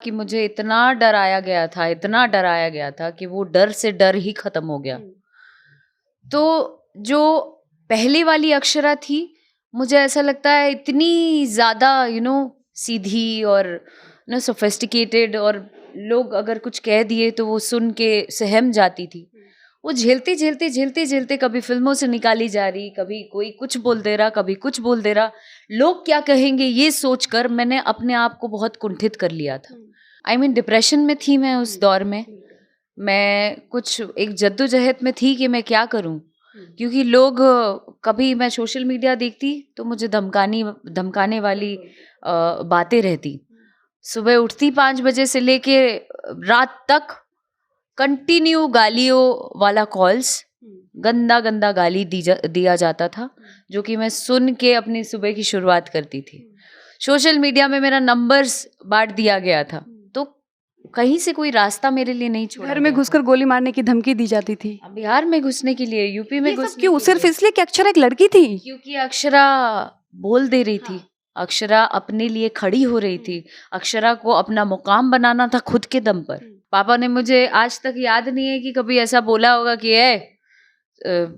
कि मुझे इतना डराया गया था, इतना डराया गया था कि वो डर से डर ही खत्म हो गया। तो जो पहले वाली अक्षरा थी, मुझे ऐसा लगता है इतनी ज़्यादा सीधी और सोफिस्टिकेटेड, और लोग अगर कुछ कह दिए तो वो सुन के सहम जाती थी। वो झेलते झेलते झेलते झेलते कभी फिल्मों से निकाली जा रही, कभी कोई कुछ बोल दे रहा, कभी कुछ बोल दे रहा, लोग क्या कहेंगे ये सोचकर मैंने अपने आप को बहुत कुंठित कर लिया था। आई मीन डिप्रेशन में थी मैं उस दौर में। मैं कुछ एक जद्दोजहद में थी कि मैं क्या करूं, क्योंकि लोग कभी मैं सोशल मीडिया देखती तो मुझे धमकाने वाली बातें रहती। सुबह उठती 5 बजे से लेके रात तक कंटिन्यू गालियों वाला कॉल्स, गंदा गंदा गाली दिया जाता था, जो कि मैं सुन के अपनी सुबह की शुरुआत करती थी। सोशल मीडिया में मेरा नंबर्स बांट दिया गया था, तो कहीं से कोई रास्ता मेरे लिए नहीं छोड़ा। घर में घुसकर गोली मारने की धमकी दी जाती थी। बिहार में घुसने के लिए, यूपी में घुसने क्यों? के सिर्फ लिए। इसलिए कि अक्षरा एक लड़की थी? क्योंकि अक्षरा बोल दे रही थी, अक्षरा अपने लिए खड़ी हो रही थी, अक्षरा को अपना मुकाम बनाना था खुद के दम पर। पापा ने मुझे आज तक याद नहीं है कि कभी ऐसा बोला होगा कि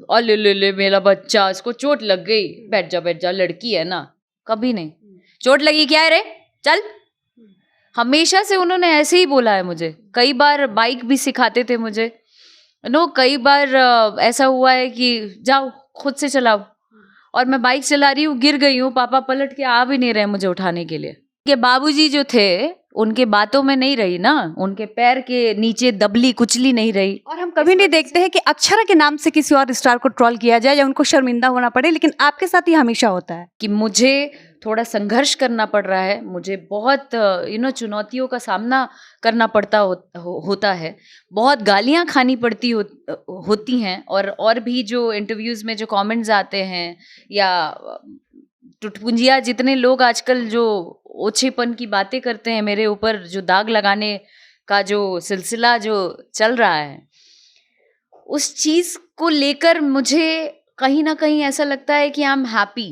और ले मेरा बच्चा, इसको चोट लग गई, बैठ जा लड़की है ना। कभी नहीं। चोट लगी क्या है रे, चल। हमेशा से उन्होंने ऐसे ही बोला है मुझे। कई बार बाइक भी सिखाते थे मुझे, कई बार ऐसा हुआ है कि जाओ खुद से चलाओ, और मैं बाइक चला रही हूँ, गिर गई हूँ, पापा पलट के आ भी नहीं रहे मुझे उठाने के लिए। के बाबूजी जो थे उनके बातों में नहीं रही ना, उनके पैर के नीचे दबली कुचली नहीं रही। और हम कभी नहीं देखते हैं कि अक्षरा के नाम से किसी और स्टार को ट्रोल किया जाए या उनको शर्मिंदा होना पड़े, लेकिन आपके साथ ये हमेशा होता है। कि मुझे थोड़ा संघर्ष करना पड़ रहा है, मुझे बहुत चुनौतियों का सामना करना पड़ता होता है, बहुत गालियां खानी पड़ती होती हैं, और भी जो इंटरव्यूज में जो कमेंट्स आते हैं, या टुटपुंजिया जितने लोग आजकल जो ओछेपन की बातें करते हैं मेरे ऊपर, जो दाग लगाने का जो सिलसिला जो चल रहा है, उस चीज को लेकर मुझे कहीं ना कहीं ऐसा लगता है कि आई एम हैप्पी।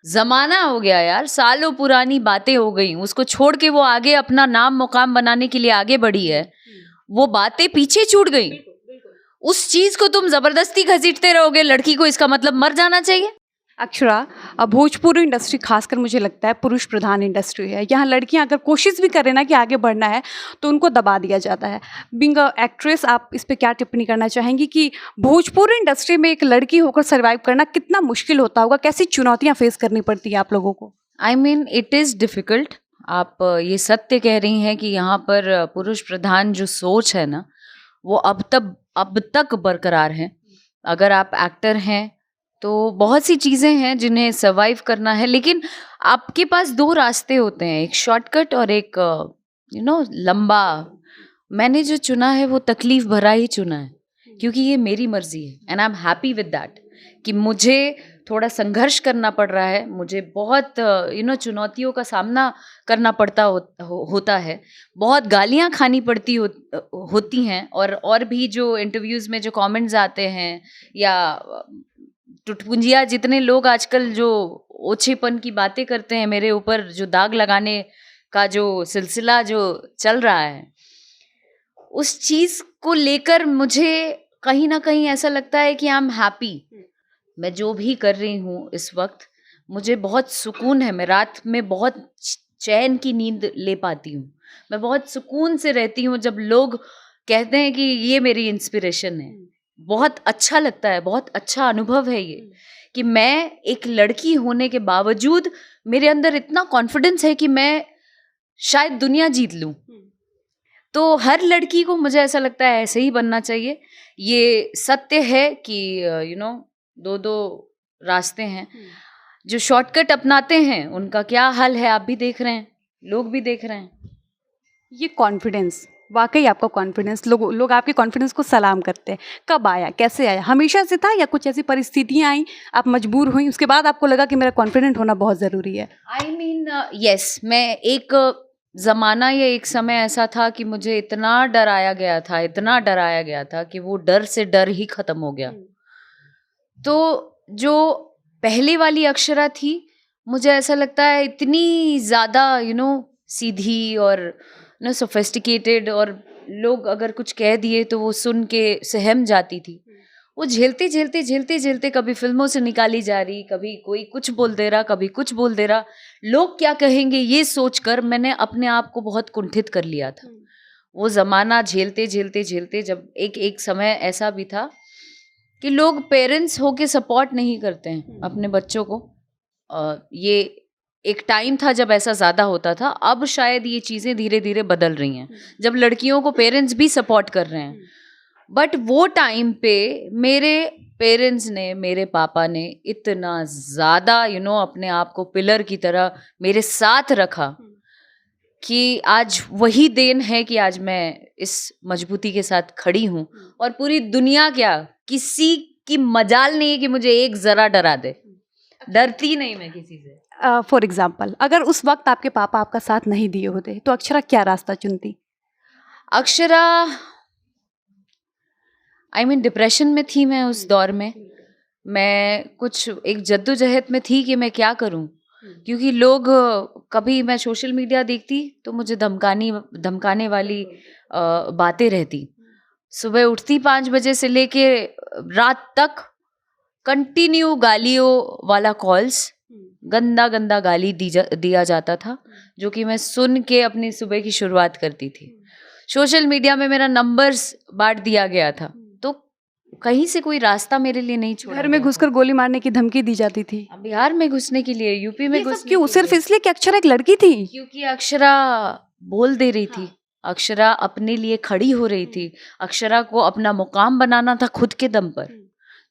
जमाना हो गया यार, सालों पुरानी बातें हो गई, उसको छोड़ के वो आगे अपना नाम मुकाम बनाने के लिए आगे बढ़ी है, वो बातें पीछे छूट गई। उस चीज को तुम जबरदस्ती घसीटते रहोगे लड़की को, इसका मतलब मर जाना चाहिए। अक्षरा, अब भोजपुरी इंडस्ट्री खासकर मुझे लगता है पुरुष प्रधान इंडस्ट्री है। यहाँ लड़कियाँ अगर कोशिश भी करें ना कि आगे बढ़ना है तो उनको दबा दिया जाता है। बीइंग अ एक्ट्रेस, आप इस पे क्या टिप्पणी करना चाहेंगी कि भोजपुरी इंडस्ट्री में एक लड़की होकर सर्वाइव करना कितना मुश्किल होता होगा, कैसी चुनौतियाँ फेस करनी पड़ती है आप लोगों को? I mean it is difficult. आप ये सत्य कह रही हैं कि यहाँ पर पुरुष प्रधान जो सोच है ना, वो अब तक बरकरार है। अगर आप एक्टर हैं तो बहुत सी चीज़ें हैं जिन्हें सर्वाइव करना है, लेकिन आपके पास दो रास्ते होते हैं, एक शॉर्टकट और एक लंबा। मैंने जो चुना है वो तकलीफ भरा ही चुना है, क्योंकि ये मेरी मर्जी है, and I am happy with that. कि मुझे थोड़ा संघर्ष करना पड़ रहा है, मुझे बहुत चुनौतियों का सामना करना पड़ता होता है, बहुत गालियां खानी पड़ती होती हैं, और भी जो इंटरव्यूज में जो कमेंट्स आते हैं, या टुटपुंजिया जितने लोग आजकल जो ओछेपन की बातें करते हैं मेरे ऊपर, जो दाग लगाने का जो सिलसिला जो चल रहा है, उस चीज को लेकर मुझे कहीं ना कहीं ऐसा लगता है कि आई एम हैप्पी। मैं जो भी कर रही हूँ इस वक्त, मुझे बहुत सुकून है। मैं रात में बहुत चैन की नींद ले पाती हूँ, मैं बहुत सुकून से रहती हूँ जब लोग कहते हैं कि ये मेरी इंस्पिरेशन है। बहुत अच्छा लगता है, बहुत अच्छा अनुभव है ये, कि मैं एक लड़की होने के बावजूद मेरे अंदर इतना कॉन्फिडेंस है कि मैं शायद दुनिया जीत लूं। तो हर लड़की को मुझे ऐसा लगता है ऐसे ही बनना चाहिए। ये सत्य है कि दो दो रास्ते हैं। जो शॉर्टकट अपनाते हैं उनका क्या हाल है, आप भी देख रहे हैं, लोग भी देख रहे हैं। ये कॉन्फिडेंस, वाकई आपका कॉन्फिडेंस, लोग आपके कॉन्फिडेंस को सलाम करते हैं। कब आया, कैसे आया? हमेशा से था या कुछ ऐसी परिस्थितियां आई, आप मजबूर हुई, उसके बाद आपको लगा कि मेरा कॉन्फिडेंट होना बहुत ज़रूरी है? आई मीन यस, मैं एक ज़माना या एक समय ऐसा था कि मुझे इतना डराया गया था, इतना डराया गया था कि वो डर से डर ही खत्म हो गया। तो जो पहले वाली अक्षरा थी, मुझे ऐसा लगता है इतनी ज़्यादा सीधी और ना सोफिस्टिकेटेड, और लोग अगर कुछ कह दिए तो वो सुन के सहम जाती थी। वो झेलते झेलते झेलते झेलते कभी फिल्मों से निकाली जा रही, कभी कोई कुछ बोल दे रहा, कभी कुछ बोल दे रहा, लोग क्या कहेंगे ये सोचकर मैंने अपने आप को बहुत कुंठित कर लिया था। वो ज़माना झेलते झेलते झेलते जब एक समय ऐसा भी था कि लोग पेरेंट्स होके सपोर्ट नहीं करते हैं अपने बच्चों को। ये एक टाइम था जब ऐसा ज़्यादा होता था, अब शायद ये चीज़ें धीरे धीरे बदल रही हैं जब लड़कियों को पेरेंट्स भी सपोर्ट कर रहे हैं। बट वो टाइम पे मेरे पेरेंट्स ने, मेरे पापा ने इतना ज़्यादा अपने आप को पिलर की तरह मेरे साथ रखा कि आज वही देन है कि आज मैं इस मजबूती के साथ खड़ी हूँ। और पूरी दुनिया क्या, किसी की मजाल नहीं है कि मुझे एक ज़रा डरा दे। डरती नहीं मैं किसी से। फॉर एग्जाम्पल, अगर उस वक्त आपके पापा आपका साथ नहीं दिए होते तो अक्षरा क्या रास्ता चुनती? अक्षरा डिप्रेशन में थी मैं उस दौर में। मैं कुछ एक जद्दोजहद में थी कि मैं क्या करूं, क्योंकि लोग, कभी मैं सोशल मीडिया देखती तो मुझे धमकाने वाली बातें रहती। सुबह उठती 5 बजे से लेके रात तक कंटिन्यू गालियों वाला कॉल्स, गंदा गंदा गाली दिया जाता था, जो कि मैं सुन के अपनी सुबह की शुरुआत करती थी। सोशल मीडिया में मेरा नंबर्स बांट दिया गया था, तो कहीं से कोई रास्ता मेरे लिए नहीं छोड़ा। घर में घुसकर गोली मारने की धमकी दी जाती थी, बिहार में घुसने के लिए, यूपी में घुसने क्यों? के सिर्फ लिए। इसलिए कि अक्षरा एक लड़की थी? क्योंकि अक्षरा बोल दे रही थी, अक्षरा अपने लिए खड़ी हो रही थी, अक्षरा को अपना मुकाम बनाना था खुद के दम पर।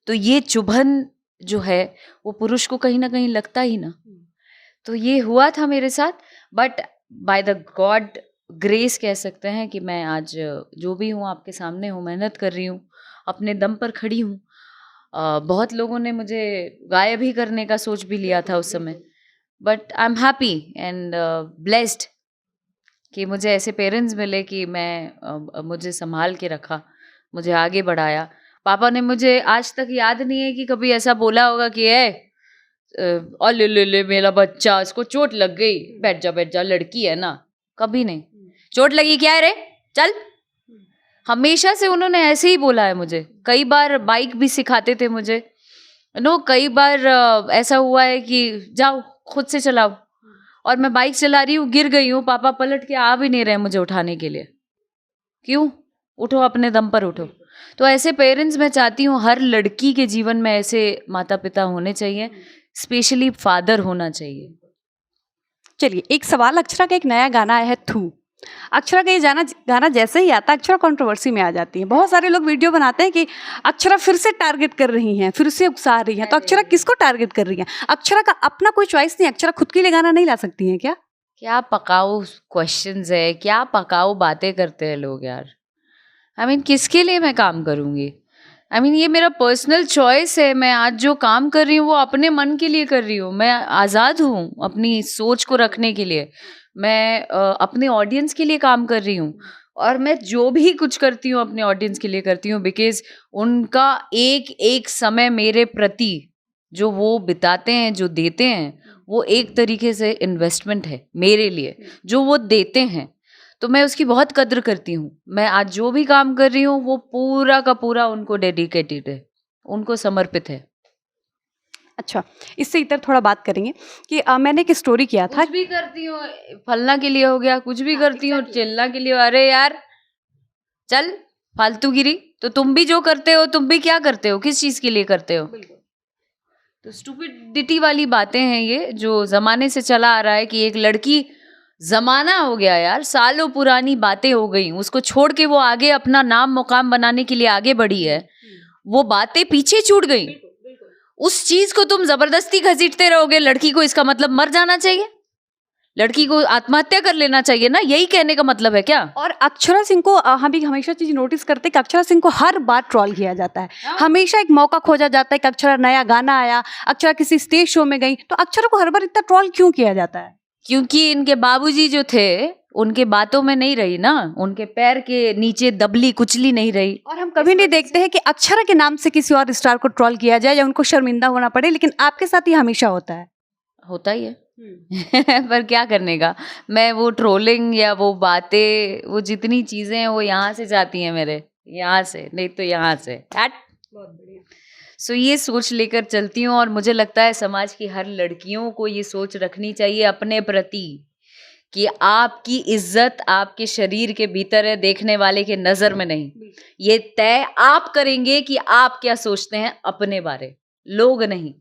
तो ये चुभन जो है वो पुरुष को कहीं ना कहीं लगता ही ना। तो ये हुआ था मेरे साथ, but by the God grace कह सकते हैं कि मैं आज जो भी हूँ आपके सामने हूँ, मेहनत कर रही हूँ, अपने दम पर खड़ी हूँ। बहुत लोगों ने मुझे गायब ही करने का सोच भी लिया था उस समय, but I am happy and blessed कि मुझे ऐसे पेरेंट्स मिले कि मुझे संभाल के रखा, मुझे आगे बढ़ाया। पापा ने मुझे आज तक याद नहीं है कि कभी ऐसा बोला होगा कि और ले मेरा बच्चा, इसको चोट लग गई, बैठ जा लड़की है ना। कभी नहीं। चोट लगी क्या है रे, चल। हमेशा से उन्होंने ऐसे ही बोला है मुझे। कई बार बाइक भी सिखाते थे मुझे, कई बार ऐसा हुआ है कि जाओ खुद से चलाओ, और मैं बाइक चला रही हूँ, गिर गई हूँ, पापा पलट के आ भी नहीं रहे मुझे उठाने के लिए। क्यों? उठो, अपने दम पर उठो। तो ऐसे पेरेंट्स मैं चाहती हूँ हर लड़की के जीवन में ऐसे माता पिता होने चाहिए, स्पेशली फादर होना चाहिए। चलिए, एक सवाल, अक्षरा का एक नया गाना आया है थू। अक्षरा का ये गाना जैसे ही आता है अक्षरा कंट्रोवर्सी में आ जाती है। बहुत सारे लोग वीडियो बनाते हैं कि अक्षरा फिर से टारगेट कर रही हैं, फिर से उकसा रही हैं। तो अक्षरा किसको टारगेट कर रही हैं? अक्षरा का अपना कोई चॉइस नहीं? अक्षरा खुद के लिए गाना नहीं ला सकती हैं क्या? क्या पकाऊ क्वेश्चंस है, क्या पकाऊ बातें करते हैं लोग यार। किसके लिए मैं काम करूँगी? ये मेरा पर्सनल चॉइस है। मैं आज जो काम कर रही हूँ वो अपने मन के लिए कर रही हूँ। मैं आज़ाद हूँ अपनी सोच को रखने के लिए। मैं अपने ऑडियंस के लिए काम कर रही हूँ, और मैं जो भी कुछ करती हूँ अपने ऑडियंस के लिए करती हूँ, बिकॉज उनका एक एक समय मेरे प्रति जो वो बिताते हैं, जो देते हैं, वो एक तरीके से इन्वेस्टमेंट है मेरे लिए, जो वो देते हैं। तो मैं उसकी बहुत कद्र करती हूँ। मैं आज जो भी काम कर रही हूँ वो पूरा का पूरा उनको डेडिकेटेड है, उनको समर्पित है। अच्छा, इससे इधर थोड़ा बात करेंगे कि मैंने एक स्टोरी किया था। कुछ भी करती हूँ फलना के लिए हो गया, कुछ भी करती हूँ चिल्ला के लिए। अरे यार चल, फालतूगिरी। तो तुम भी जो करते हो, तुम भी क्या करते हो, किस चीज़ के लिए करते हो? तो स्टूपिडिटी वाली बातें हैं ये, जो ज़माने से चला आ रहा है कि एक लड़की, ज़माना हो गया यार, सालों पुरानी बातें हो गई, उसको छोड़ के वो आगे अपना नाम मुकाम बनाने के लिए आगे बढ़ी है, वो बातें पीछे छूट गई। उस चीज को तुम जबरदस्ती घसीटते रहोगे लड़की को, इसका मतलब मर जाना चाहिए, लड़की को आत्महत्या कर लेना चाहिए ना, यही कहने का मतलब है क्या? और अक्षरा सिंह को हम भी हमेशा चीज नोटिस करते हैं कि अक्षरा सिंह को हर बार ट्रोल किया जाता है। हमेशा एक मौका खोजा जाता है कि अक्षरा नया गाना आया, अक्षरा किसी स्टेज शो में गई, तो अक्षरा को हर बार इतना ट्रोल क्यों किया जाता है? क्योंकि इनके बाबूजी जो थे उनके बातों में नहीं रही ना, उनके पैर के नीचे दबली कुचली नहीं रही। और हम कभी नहीं देखते हैं कि अक्षरा के नाम से किसी और स्टार को ट्रोल किया जाए या उनको शर्मिंदा होना पड़े, लेकिन आपके साथ ये हमेशा होता है। होता ही है। पर क्या करने का, मैं वो ट्रोलिंग या वो बातें, वो जितनी चीजें हैं वो यहाँ से जाती हैं मेरे, यहाँ से नहीं तो यहाँ से हट। बहुत बढ़िया। सो ये सोच लेकर चलती हूँ और मुझे लगता है समाज की हर लड़कियों को ये सोच रखनी चाहिए अपने प्रति कि आपकी इज्जत आपके शरीर के भीतर है, देखने वाले के नजर में नहीं। ये तय आप करेंगे कि आप क्या सोचते हैं अपने बारे, लोग नहीं।